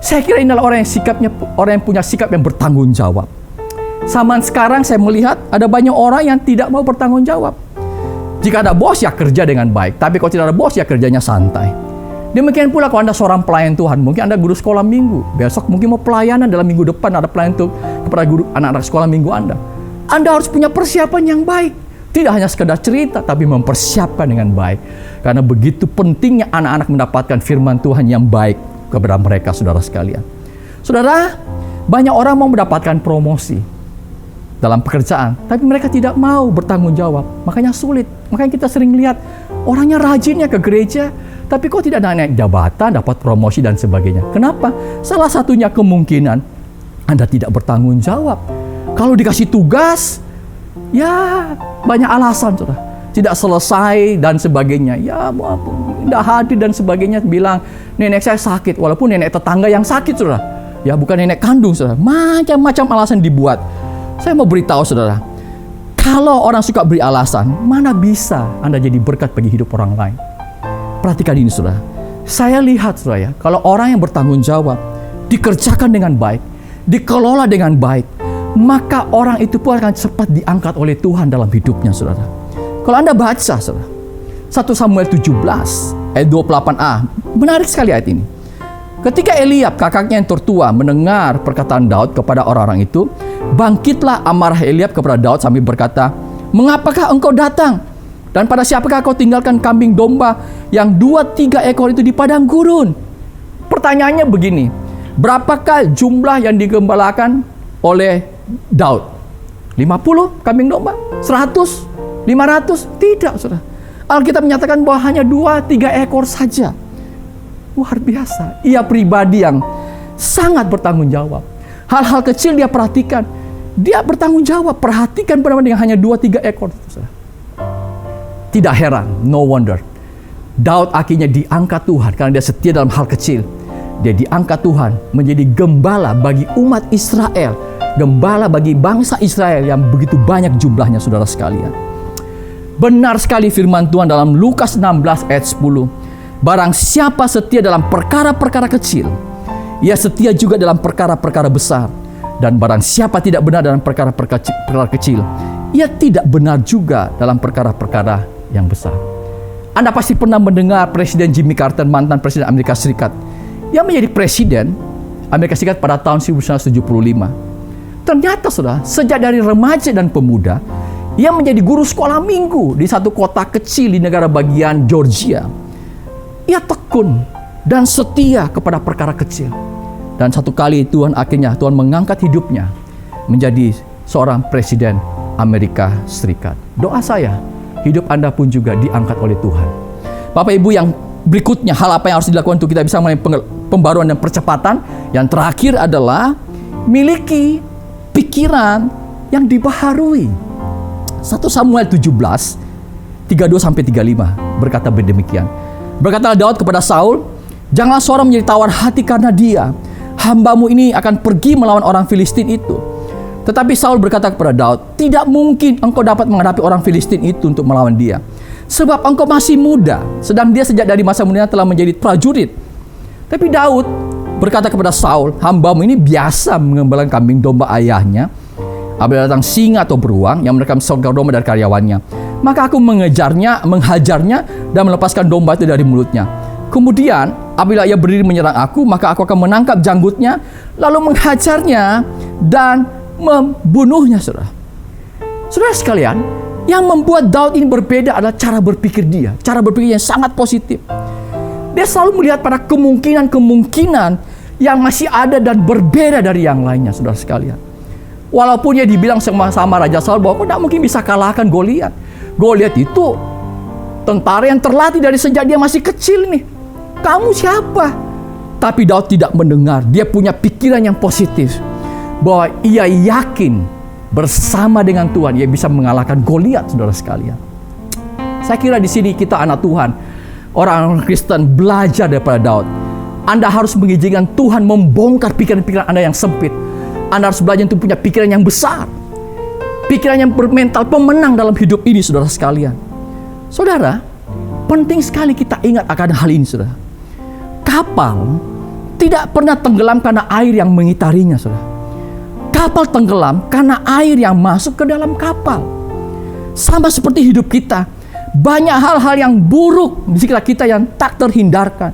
Saya kira inilah orang yang punya sikap yang bertanggung jawab. Zaman sekarang saya melihat ada banyak orang yang tidak mau bertanggung jawab. Jika ada bos ya kerja dengan baik, tapi kalau tidak ada bos ya kerjanya santai. Demikian pula kalau Anda seorang pelayan Tuhan, mungkin Anda guru sekolah minggu, besok mungkin mau pelayanan dalam minggu depan ada pelayan kepada guru anak-anak sekolah minggu Anda. Anda harus punya persiapan yang baik. Tidak hanya sekedar cerita, tapi mempersiapkan dengan baik. Karena begitu pentingnya anak-anak mendapatkan firman Tuhan yang baik kepada mereka, saudara sekalian. Saudara, banyak orang mau mendapatkan promosi dalam pekerjaan, tapi mereka tidak mau bertanggung jawab. Makanya sulit. Makanya kita sering lihat orangnya rajinnya ke gereja, tapi kok tidak naik jabatan, dapat promosi dan sebagainya. Kenapa? Salah satunya kemungkinan Anda tidak bertanggung jawab. Kalau dikasih tugas, ya banyak alasan, saudara. Tidak selesai dan sebagainya. Ya, tidak hadir dan sebagainya. Bilang, nenek saya sakit. Walaupun nenek tetangga yang sakit, saudara. Ya, bukan nenek kandung, saudara. Macam-macam alasan dibuat. Saya mau beritahu, saudara. Kalau orang suka beri alasan, mana bisa Anda jadi berkat bagi hidup orang lain? Perhatikan ini, saudara. Saya lihat, saudara, ya, kalau orang yang bertanggung jawab, dikerjakan dengan baik, dikelola dengan baik, maka orang itu pun akan cepat diangkat oleh Tuhan dalam hidupnya, saudara. Kalau Anda baca, saudara, 1 Samuel 17 ayat 28a, menarik sekali ayat ini. Ketika Eliab, kakaknya yang tertua, mendengar perkataan Daud kepada orang-orang itu, bangkitlah amarah Eliab kepada Daud sambil berkata, "Mengapakah engkau datang? Dan pada siapakah kau tinggalkan kambing domba yang 2-3 ekor itu di padang gurun?" Pertanyaannya begini, berapakah jumlah yang digembalakan oleh Daud? 50 kambing domba? 100? 500? Tidak, saudara. Alkitab menyatakan bahwa hanya 2-3 ekor saja. Luar biasa. Ia pribadi yang sangat bertanggung jawab. Hal-hal kecil dia perhatikan. Dia bertanggung jawab. Perhatikan benar-benar dengan hanya 2-3 ekor. Saudara. Tidak heran, no wonder. Daud akhirnya diangkat Tuhan karena dia setia dalam hal kecil. Dia diangkat Tuhan menjadi gembala bagi umat Israel. Gembala bagi bangsa Israel yang begitu banyak jumlahnya, saudara sekalian. Benar sekali firman Tuhan dalam Lukas 16 ayat 10. Barang siapa setia dalam perkara-perkara kecil, ia setia juga dalam perkara-perkara besar. Dan barang siapa tidak benar dalam perkara-perkara kecil, ia tidak benar juga dalam perkara-perkara yang besar. Anda pasti pernah mendengar Presiden Jimmy Carter, mantan Presiden Amerika Serikat, yang menjadi Presiden Amerika Serikat pada tahun 1975. Ternyata, saudara, sejak dari remaja dan pemuda, ia menjadi guru sekolah minggu di satu kota kecil di negara bagian Georgia. Ia tekun dan setia kepada perkara kecil. Dan satu kali Tuhan mengangkat hidupnya menjadi seorang presiden Amerika Serikat. Doa saya, hidup Anda pun juga diangkat oleh Tuhan. Bapak Ibu, yang berikutnya, hal apa yang harus dilakukan untuk kita bisa mengalami pembaruan dan percepatan? Yang terakhir adalah miliki pikiran yang dibaharui. 1 Samuel 17 32-35 berkata demikian. Berkatalah Daud kepada Saul, "Janganlah seorang menjadi tawar hati karena dia. Hambamu ini akan pergi melawan orang Filistin itu." Tetapi Saul berkata kepada Daud, "Tidak mungkin engkau dapat menghadapi orang Filistin itu untuk melawan dia. Sebab engkau masih muda, sedang dia sejak dari masa mudanya telah menjadi prajurit." Tapi Daud berkata kepada Saul, "Hambamu ini biasa mengembalakan kambing domba ayahnya. Apabila datang singa atau beruang yang merekam seekor domba dari karyawannya, maka aku menghajarnya dan melepaskan domba itu dari mulutnya. Kemudian Apabila ia berdiri menyerang aku, maka aku akan menangkap janggutnya, lalu menghajarnya dan membunuhnya, saudara. Saudara sekalian, yang membuat Daud ini berbeda adalah cara berpikir dia. Cara berpikir yang sangat positif. Dia selalu melihat pada kemungkinan-kemungkinan yang masih ada dan berbeda dari yang lainnya, saudara sekalian. Walaupun dia dibilang sama Raja Saul bahwa kau tidak mungkin bisa kalahkan Goliat. Goliat itu tentara yang terlatih dari sejak dia masih kecil nih. Kamu siapa? Tapi Daud tidak mendengar. Dia punya pikiran yang positif, bahwa ia yakin bersama dengan Tuhan ia bisa mengalahkan Goliat, saudara sekalian. Saya kira di sini kita anak Tuhan, orang Kristen, belajar daripada Daud. Anda harus mengizinkan Tuhan membongkar pikiran-pikiran Anda yang sempit. Anda harus belajar untuk punya pikiran yang besar, pikiran yang bermental pemenang dalam hidup ini, saudara sekalian. Saudara, penting sekali kita ingat akan hal ini, saudara. Kapal tidak pernah tenggelam karena air yang mengitarinya, saudara. Kapal tenggelam karena air yang masuk ke dalam kapal. Sama seperti hidup kita, banyak hal-hal yang buruk di sekitar kita yang tak terhindarkan.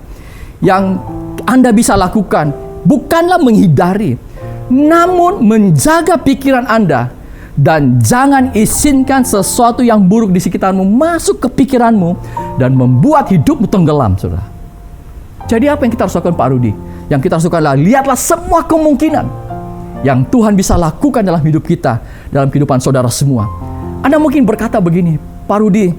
Yang Anda bisa lakukan bukanlah menghindari, namun menjaga pikiran Anda, dan jangan izinkan sesuatu yang buruk di sekitarmu masuk ke pikiranmu dan membuat hidupmu tenggelam, saudara. Jadi apa yang kita harus lakukan, Pak Rudi? Yang kita harus lakukan adalah lihatlah semua kemungkinan yang Tuhan bisa lakukan dalam hidup kita, dalam kehidupan saudara semua. Anda mungkin berkata begini, Pak Rudi,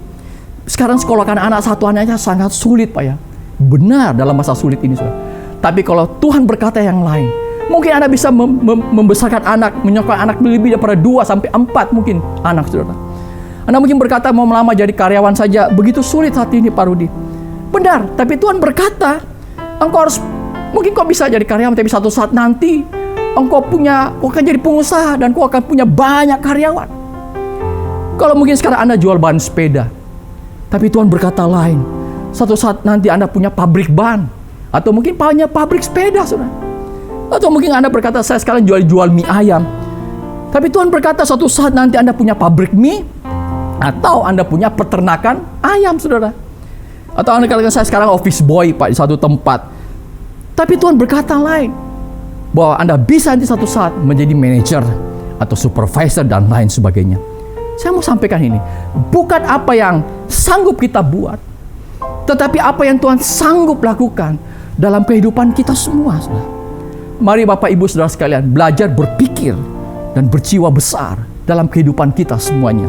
sekarang sekolahkan anak satu anaknya sangat sulit, Pak ya. Benar dalam masa sulit ini, saudara. Tapi kalau Tuhan berkata yang lain, mungkin Anda bisa membesarkan anak, menyekolahkan anak lebih daripada 2 sampai 4 mungkin anak, saudara. Anda mungkin berkata mau melamar jadi karyawan saja begitu sulit saat ini, Pak Rudi. Benar, tapi Tuhan berkata, mungkin kau bisa jadi karyawan, tapi satu saat nanti kau akan jadi pengusaha dan kau akan punya banyak karyawan. Kalau mungkin sekarang Anda jual ban sepeda, tapi Tuhan berkata lain. Satu saat nanti Anda punya pabrik ban, atau mungkin punya pabrik sepeda, saudara. Atau mungkin Anda berkata, saya sekarang jual mie ayam. Tapi Tuhan berkata, suatu saat nanti Anda punya pabrik mie, atau Anda punya peternakan ayam, saudara. Atau Anda katakan, saya sekarang office boy, Pak, di satu tempat. Tapi Tuhan berkata lain, bahwa Anda bisa nanti satu saat menjadi manajer atau supervisor dan lain sebagainya. Saya mau sampaikan ini, bukan apa yang sanggup kita buat, tetapi apa yang Tuhan sanggup lakukan dalam kehidupan kita semua, saudara. Mari Bapak Ibu Saudara sekalian belajar berpikir dan berjiwa besar dalam kehidupan kita semuanya.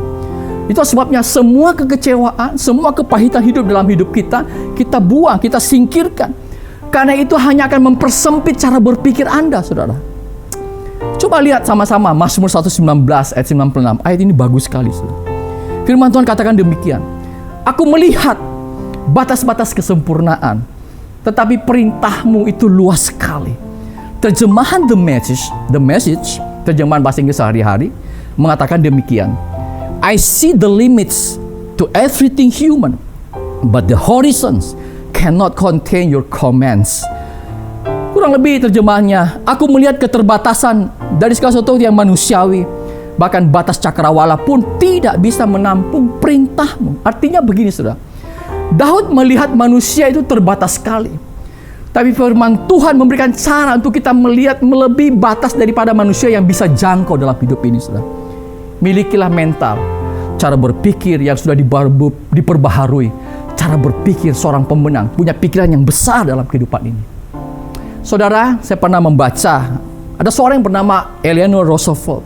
Itu sebabnya semua kekecewaan, semua kepahitan hidup dalam hidup kita, kita buang, kita singkirkan. Karena itu hanya akan mempersempit cara berpikir Anda, saudara. Coba lihat sama-sama Mazmur 119 ayat 96. Ayat ini bagus sekali, saudara. Firman Tuhan katakan demikian. Aku melihat batas-batas kesempurnaan, tetapi perintahmu itu luas sekali. Terjemahan The Message, terjemahan bahasa Inggris sehari-hari, mengatakan demikian. I see the limits to everything human, but the horizons cannot contain your commands. Kurang lebih terjemahannya, aku melihat keterbatasan dari segala sesuatu yang manusiawi, bahkan batas cakrawala pun tidak bisa menampung perintahmu. Artinya begini, saudara. Daud melihat manusia itu terbatas sekali. Tapi firman Tuhan memberikan cara untuk kita melihat melebihi batas daripada manusia yang bisa jangkau dalam hidup ini, saudara. Milikilah mental, cara berpikir yang sudah diperbaharui. Cara berpikir seorang pemenang, punya pikiran yang besar dalam kehidupan ini. Saudara, saya pernah membaca, ada seorang yang bernama Eleanor Roosevelt.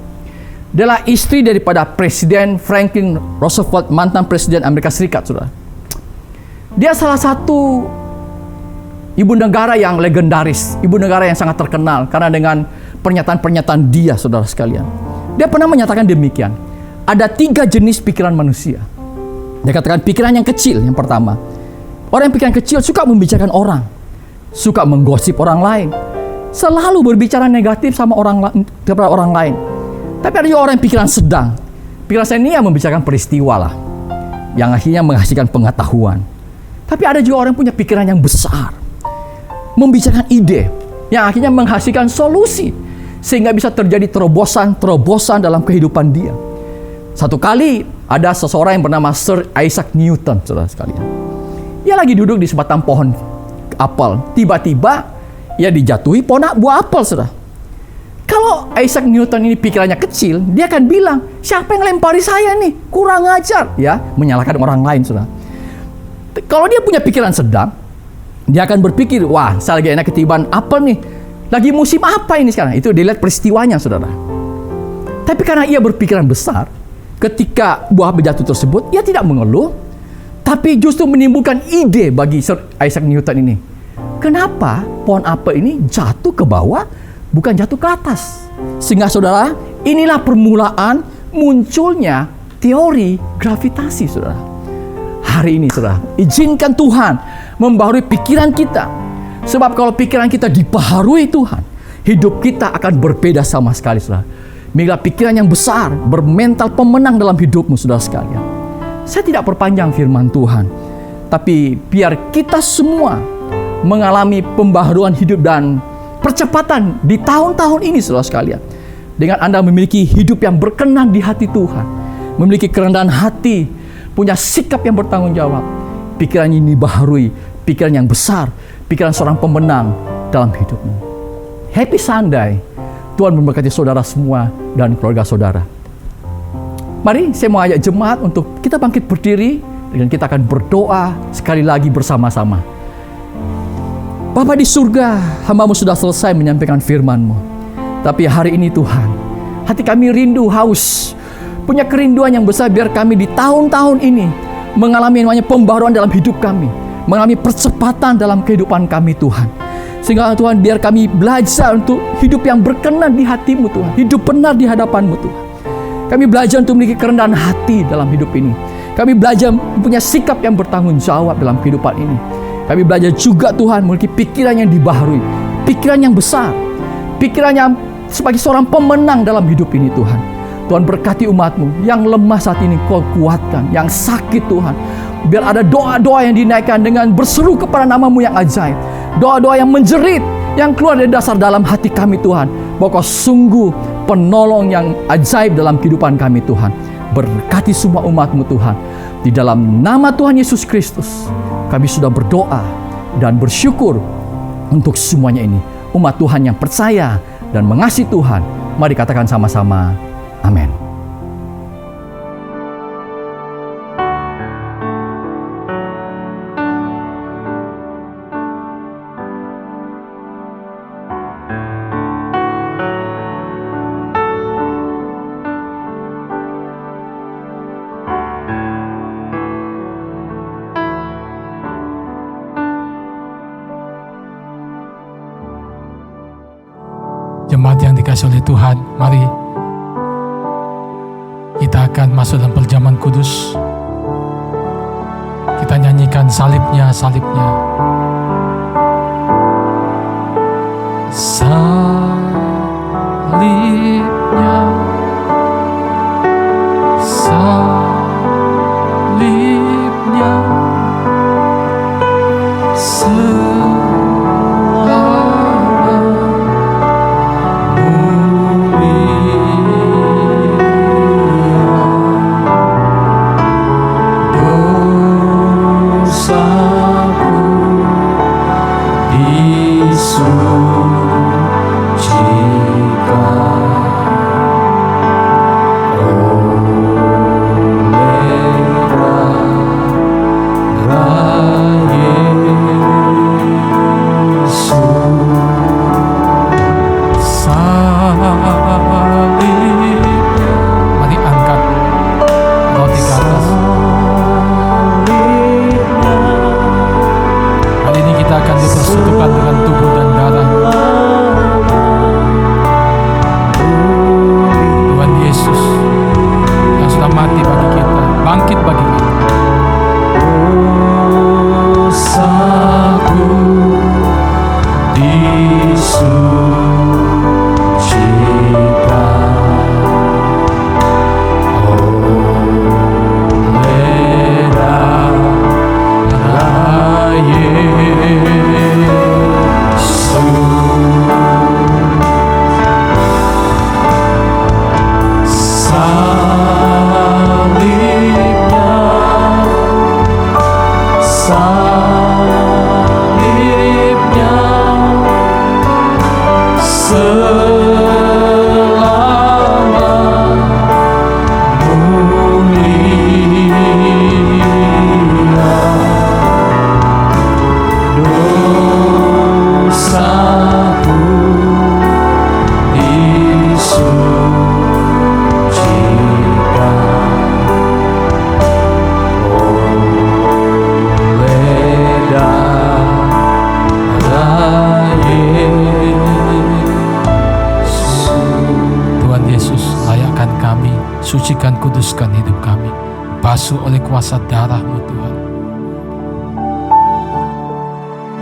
Dia adalah istri daripada Presiden Franklin Roosevelt, mantan Presiden Amerika Serikat, saudara. Dia salah satu ibu negara yang legendaris, ibu negara yang sangat terkenal karena dengan pernyataan-pernyataan dia, saudara sekalian. Dia pernah menyatakan demikian. Ada 3 jenis pikiran manusia. Dia katakan pikiran yang kecil, yang pertama. Orang yang pikiran kecil suka membicarakan orang, suka menggosip orang lain, selalu berbicara negatif sama kepada orang lain. Tapi ada juga orang yang pikiran sedang. Pikiran senior membicarakan peristiwa lah, yang akhirnya menghasilkan pengetahuan. Tapi ada juga orang yang punya pikiran yang besar, membicarakan ide yang akhirnya menghasilkan solusi, sehingga bisa terjadi terobosan dalam kehidupan dia. Satu kali ada seseorang yang bernama Sir Isaac Newton, saudara sekalian. Dia lagi duduk di sebatang pohon apel. Tiba-tiba ia dijatuhi pohon buah apel, saudara. Kalau Isaac Newton ini pikirannya kecil, dia akan bilang, siapa yang lempari saya nih? Kurang ajar, ya, menyalahkan orang lain, saudara. Kalau dia punya pikiran sedang, dia akan berpikir, wah, saya lagi enak ketiban apel nih. Lagi musim apa ini sekarang? Itu dilihat peristiwanya, saudara. Tapi karena ia berpikiran besar, ketika buah jatuh tersebut, ia tidak mengeluh, tapi justru menimbulkan ide bagi Sir Isaac Newton ini. Kenapa pohon apel ini jatuh ke bawah, bukan jatuh ke atas? Sehingga saudara, inilah permulaan munculnya teori gravitasi, saudara. Hari ini, saudara, izinkan Tuhan membaharui pikiran kita. Sebab kalau pikiran kita dibaharui Tuhan, hidup kita akan berbeda sama sekali, saudara. Milikilah pikiran yang besar, bermental pemenang dalam hidupmu, saudara sekalian. Saya tidak perpanjang firman Tuhan, tapi biar kita semua mengalami pembaharuan hidup dan percepatan di tahun-tahun ini, saudara sekalian. Dengan Anda memiliki hidup yang berkenan di hati Tuhan, memiliki kerendahan hati, punya sikap yang bertanggung jawab, pikiran ini dibaharui, pikiran yang besar, pikiran seorang pemenang dalam hidupmu. Happy Sunday. Tuhan memberkati saudara semua dan keluarga saudara. Mari saya mau ajak jemaat untuk kita bangkit berdiri dan kita akan berdoa sekali lagi bersama-sama. Bapa di surga, hamba-Mu sudah selesai menyampaikan firman-Mu. Tapi hari ini Tuhan, hati kami rindu, haus, punya kerinduan yang besar biar kami di tahun-tahun ini mengalami namanya pembaruan dalam hidup kami, mengalami percepatan dalam kehidupan kami Tuhan. Sehingga Tuhan biar kami belajar untuk hidup yang berkenan di hati-Mu Tuhan, hidup benar di hadapan-Mu Tuhan. Kami belajar untuk memiliki kerendahan hati dalam hidup ini. Kami belajar punya sikap yang bertanggung jawab dalam kehidupan ini. Kami belajar juga Tuhan memiliki pikiran yang dibaharui, pikiran yang besar, pikiran yang sebagai seorang pemenang dalam hidup ini Tuhan. Tuhan berkati umat-Mu yang lemah saat ini Kau kuatkan, yang sakit Tuhan. Biar ada doa-doa yang dinaikkan dengan berseru kepada nama-Mu yang ajaib. Doa-doa yang menjerit, yang keluar dari dasar dalam hati kami Tuhan. Bahwa Kau sungguh penolong yang ajaib dalam kehidupan kami Tuhan. Berkati semua umat-Mu Tuhan. Di dalam nama Tuhan Yesus Kristus, kami sudah berdoa dan bersyukur untuk semuanya ini. Umat Tuhan yang percaya dan mengasihi Tuhan, mari katakan sama-sama, amin. Jemaat yang dikasihi oleh Tuhan, mari kita akan masuk dalam perjamuan kudus. Kita nyanyikan salibnya, salibnya. Salibnya, salibnya, Disucikan. sucikan, kuduskan hidup kami. Basuh oleh kuasa darah-Mu Tuhan.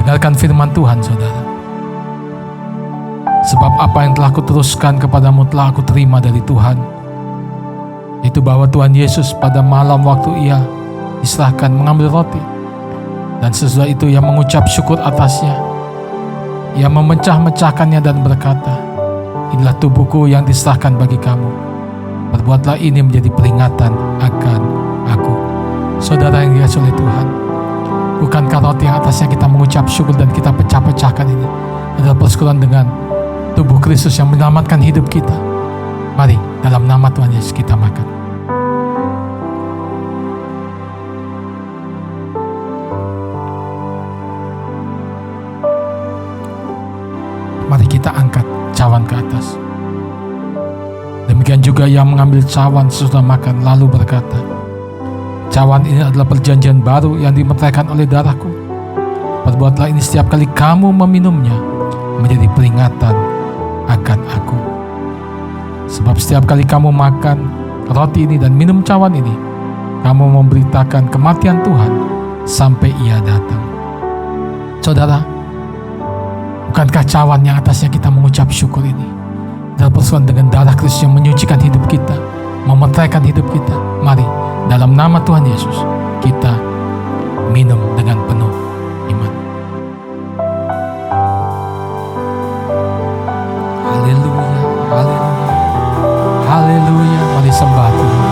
Dengarkan firman Tuhan, saudara. Sebab apa yang telah kuteruskan kepadamu telah aku terima dari Tuhan. Itu bahwa Tuhan Yesus pada malam waktu Ia diserahkan mengambil roti. Dan sesudah itu Ia mengucap syukur atasnya. Ia memecah-mecahkannya dan berkata, inilah tubuhku yang diserahkan bagi kamu. Perbuatlah ini menjadi peringatan akan aku. Saudara yang dikasihi oleh Tuhan, bukankah roti yang atasnya kita mengucap syukur dan kita pecah-pecahkan ini adalah persekutuan dengan tubuh Kristus yang menyelamatkan hidup kita? Mari dalam nama Tuhan Yesus kita makan. Mari kita angkat cawan ke atas. Demikian juga Ia mengambil cawan sesudah makan lalu berkata, cawan ini adalah perjanjian baru yang dimeteraikan oleh darahku. Perbuatlah ini setiap kali kamu meminumnya menjadi peringatan akan aku. Sebab setiap kali kamu makan roti ini dan minum cawan ini, kamu memberitakan kematian Tuhan sampai Ia datang. Saudara, bukankah cawan yang atasnya kita mengucap syukur ini adalah persekutuan dengan darah Kristus yang menyucikan hidup kita, memeteraikan hidup kita? Mari dalam nama Tuhan Yesus kita minum dengan penuh iman. Haleluya, haleluya, haleluya. Mari sembah Tuhan.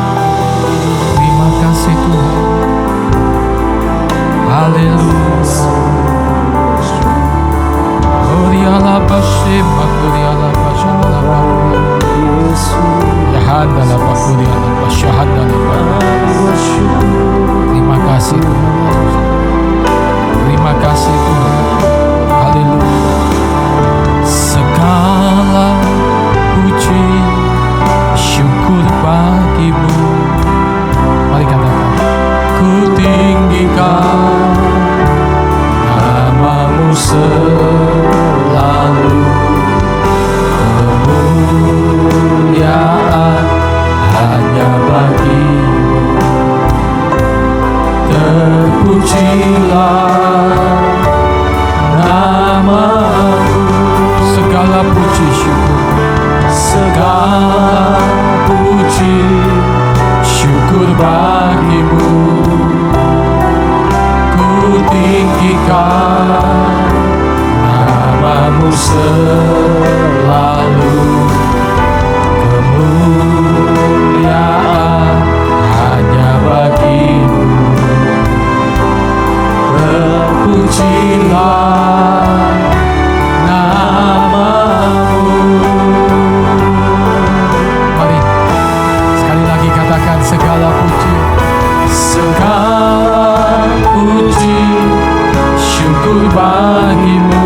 Terima kasih Tuhan. Haleluya. Kuriala bashema, kuriala bashana bakuriala. Yahanda bakuriala bashahada bakuriala. Terima kasih Tuhan Yesus. Terima kasih Tuhan. Haleluya. Segala puji syukur bagi-Mu. Mari katakan, ku tinggikan nama-Mu selalu, kemuliaan hanya bagi-Mu. Terpujilah nama-Mu. Segala puji syukur, segala puji syukur bagi-Mu. Ku tinggikan nama-Mu selalu, kemuliaan hanya bagi-Mu. Terpujilah nama-Mu. Mari sekali lagi katakan, segala puji, segala puji syukur bagi-Mu.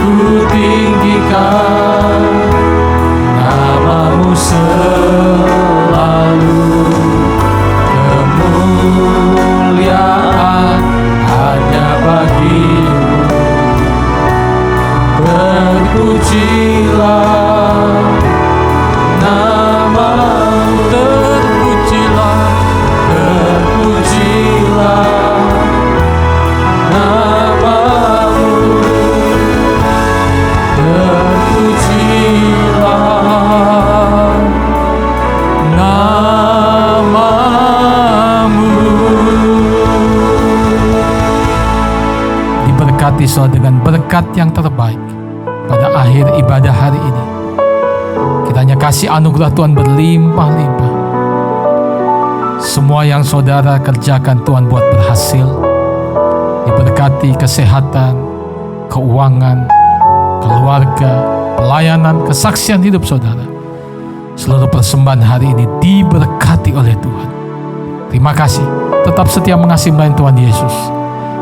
Ku tinggikan nama-Mu selalu, kemuliaan hanya bagi-Mu. Terpujilah nama-Mu, terpujilah, terpujilah nama-Mu, terpujilah nama-Mu. Diberkati saudara dengan berkat yang terbaik pada akhir ibadah hari ini. Kiranya kasih anugerah Tuhan berlimpah-limpah. Semua yang saudara kerjakan Tuhan buat berhasil. Diberkati kesehatan, keuangan, keluarga, pelayanan, kesaksian hidup saudara. Seluruh persembahan hari ini diberkati oleh Tuhan. Terima kasih. Tetap setia mengasihi melayani Tuhan Yesus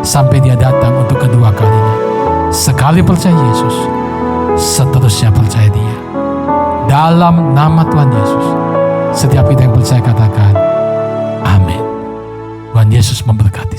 sampai Dia datang untuk kedua kalinya. Sekali percaya Yesus, seterusnya percaya Dia. Dalam nama Tuhan Yesus, setiap kita yang percaya katakan amin. Tuhan Yesus memberkati.